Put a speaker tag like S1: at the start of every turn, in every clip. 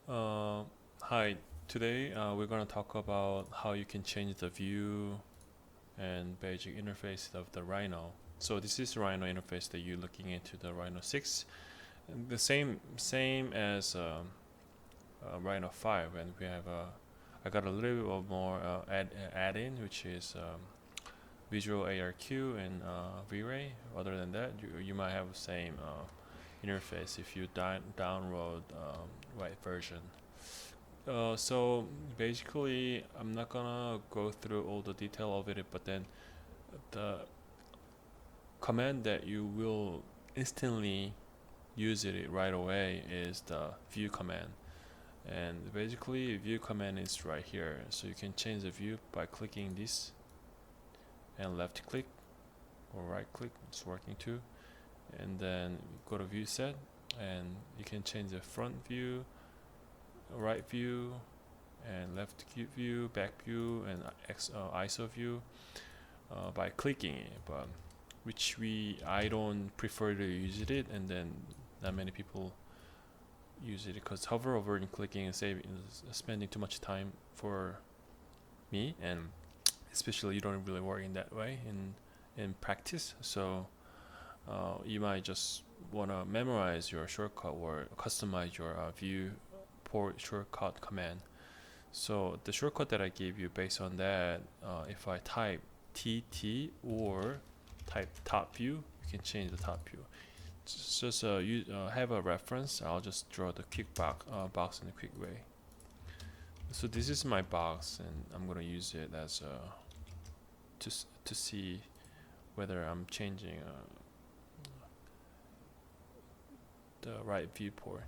S1: Hi, today we're going to talk about how you can change the view and basic interface of the Rhino. So this is the Rhino interface that you're looking into, the Rhino 6. And the same as Rhino 5, and we have I got a little bit more add-in, which is Visual ARQ and V-Ray. Other than that, you might have the same interface if you download right version. So basically, I'm not gonna go through all the detail of it, but then the command that you will instantly use it right away is the view command. And basically, view command is right here. So you can change the view by clicking this and left click or right click. It's working too. And then go to view set, and you can change the front view, right view, and left view, back view, and ISO view by clicking it, but which I don't prefer to use it, and then not many people use it because hover over and clicking and spending too much time for me, and especially you don't really work in that way in practice. So you might just want to memorize your shortcut or customize your Viewport shortcut command. So the shortcut that I gave you, based on that, if I type TT or type top view, you can change the top view. Just you have a reference. I'll just draw the quick box in a quick way. So this is my box, and I'm gonna use it as to see whether I'm changing the right viewport.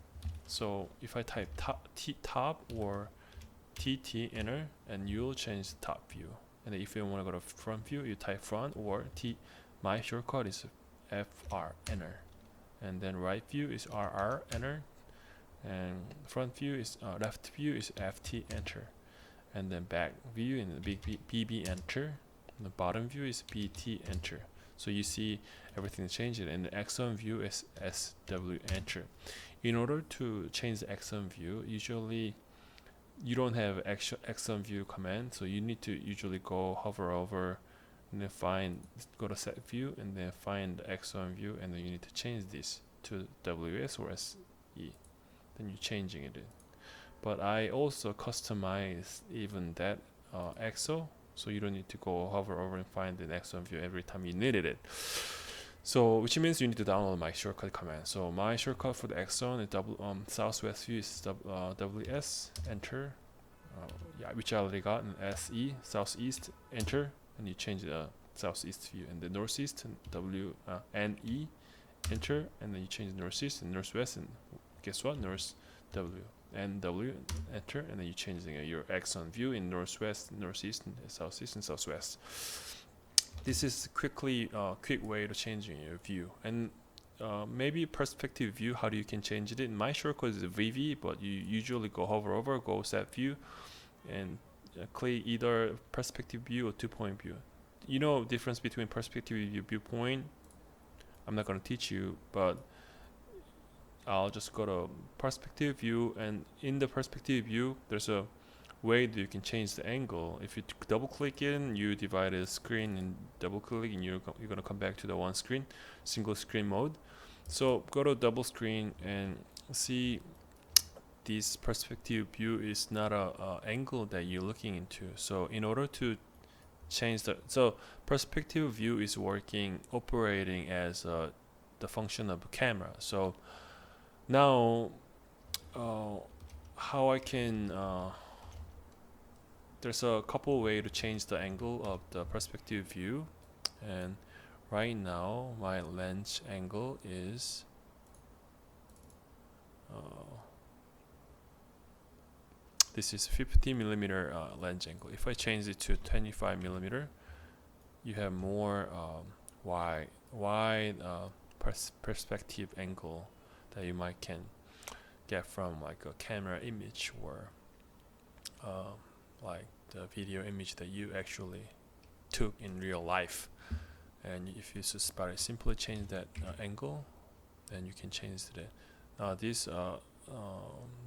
S1: So if I type top or TT enter, and you'll change the top view. And if you want to go to front view, you type front, or my shortcut is FR enter. And then right view is RR enter, and front view is left view is FT enter, and then back view in the BB enter, and the bottom view is BT enter. So you see everything changed, and the X1 view is SW enter. In order to change the X1 view, usually you don't have X1 view command, so you need to usually go hover over and then go to set view, and then find the X1 view, and then you need to change this to WS or SE. Then you're changing it in. But I also customize even that XO, so you don't need to go hover over and find the X1 view every time you needed it. So which means you need to download my shortcut command. So my shortcut for the X1 is southwest view is WS enter, which I already got, and SE southeast enter, and you change the southeast view, and the northeast NE enter, and then you change the northeast and northwest, and guess what, north W enter, and then you change your X1 view in northwest, northeast, and southeast, and southwest. This is quick way to changing your view. And maybe perspective view, how do you can change it? In my shortcut is VV, but you usually go hover over, go set view, and click either perspective view or 2-point view. You know difference between perspective view, viewpoint. I'm not going to teach you, but I'll just go to perspective view, and in the perspective view there's a way that you can change the angle. If you double click in, you divide the screen, and double click, and you're going to come back to the one screen, single screen mode. So go to double screen and see this perspective view is not a angle that you're looking into. So in order to change so perspective view is operating as the function of a camera. So now how I can there's a couple way to change the angle of the perspective view, and right now my lens angle is this is 50mm lens angle. If I change it to 25mm, you have more wide perspective angle that you can get from like a camera image, or like the video image that you actually took in real life. And if you just simply change that angle, then you can change it. Now this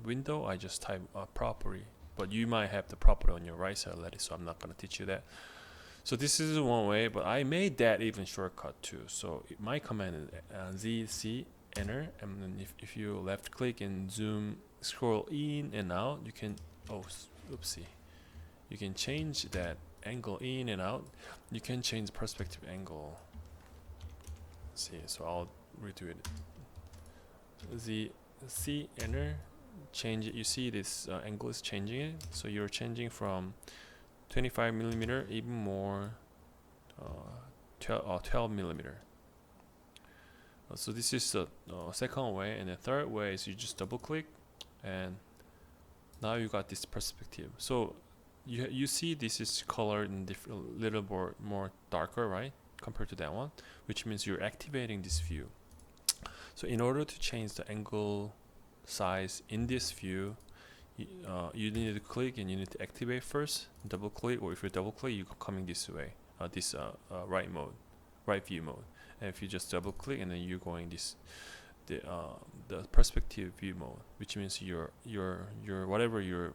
S1: window, I just type property, but you might have the property on your right side already, so I'm not going to teach you that. So this is one way, but I made that even shortcut too. So my command is ZC enter, and then if you left click and zoom, scroll in and out, you can, oh oopsie, you can change that angle in and out. You can change the perspective angle. Let's see, so I'll redo it. ZC enter, change it. You see this angle is changing it, so you're changing from 25 millimeter, even more, 12 millimeter. So this is the second way, and the third way is you just double click, and now you got this perspective. So you see this is colored in different, little more darker, right, compared to that one, which means you're activating this view. So in order to change the angle size in this view, you need to click and you need to activate first, double click, or if you double click, you're coming this way, this right view mode. And if you just double click and then you're going the perspective view mode, which means your whatever your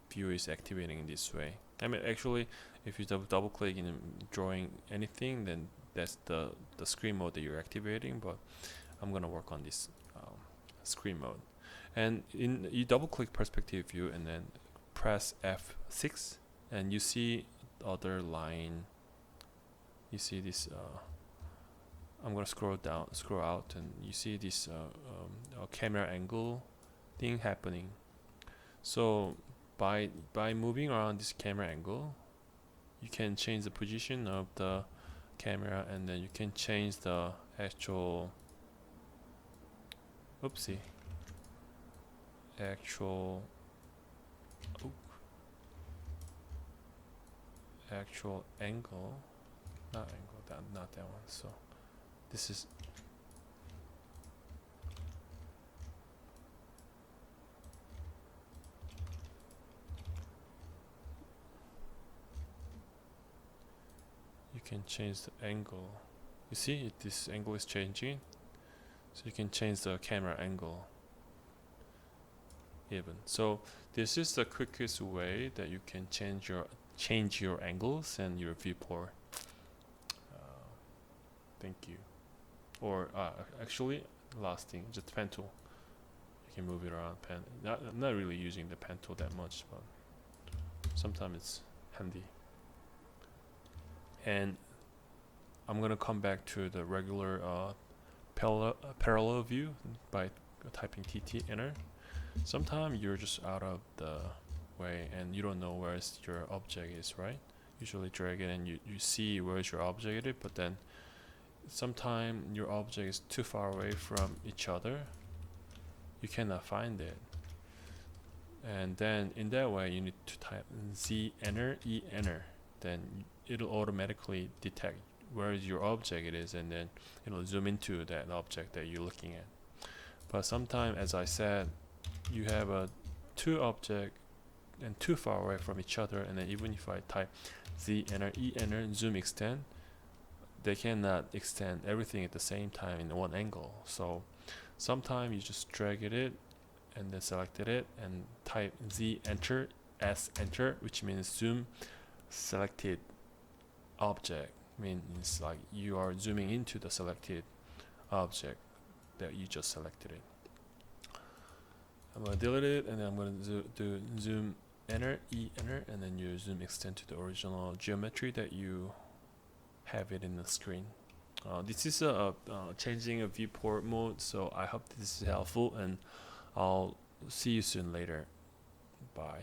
S1: view is activating in this way. I mean, actually, if you double click and drawing anything, then that's the screen mode that you're activating. But I'm gonna work on this screen mode. And you double click perspective view and then press F6, and you see other line. You see this. I'm gonna scroll out, and you see this camera angle thing happening. So by moving around this camera angle, you can change the position of the camera, and then you can change the actual actual angle, not that one. So this is you can change the angle. You see this angle is changing, so you can change the camera angle even. So this is the quickest way that you can change your angles and your viewport. Thank you. Or actually, last thing, just pen tool. You can move it around. I'm not really using the pen tool that much, but sometimes it's handy. And I'm gonna come back to the regular parallel view by typing TT enter. Sometimes you're just out of the way and you don't know where your object is, right? Usually drag it and you see where your object is, but then sometimes your object is too far away from each other. You cannot find it. And then in that way you need to type Z enter, E enter. Then it'll automatically detect where your object is, and then it'll zoom into that object that you're looking at. But sometimes, as I said, you have two objects and too far away from each other, and then even if I type Z enter, E enter, and zoom extend, they cannot extend everything at the same time in one angle. So sometimes you just drag it and then selected it and type Z enter, S enter, which means zoom selected object. Means like you are zooming into the selected object that you just selected it. I'm gonna delete it, and then I'm gonna do zoom enter, E enter, and then you zoom extend to the original geometry that you have it in the screen. This is changing a viewport mode, so I hope this is helpful, and I'll see you soon later. Bye.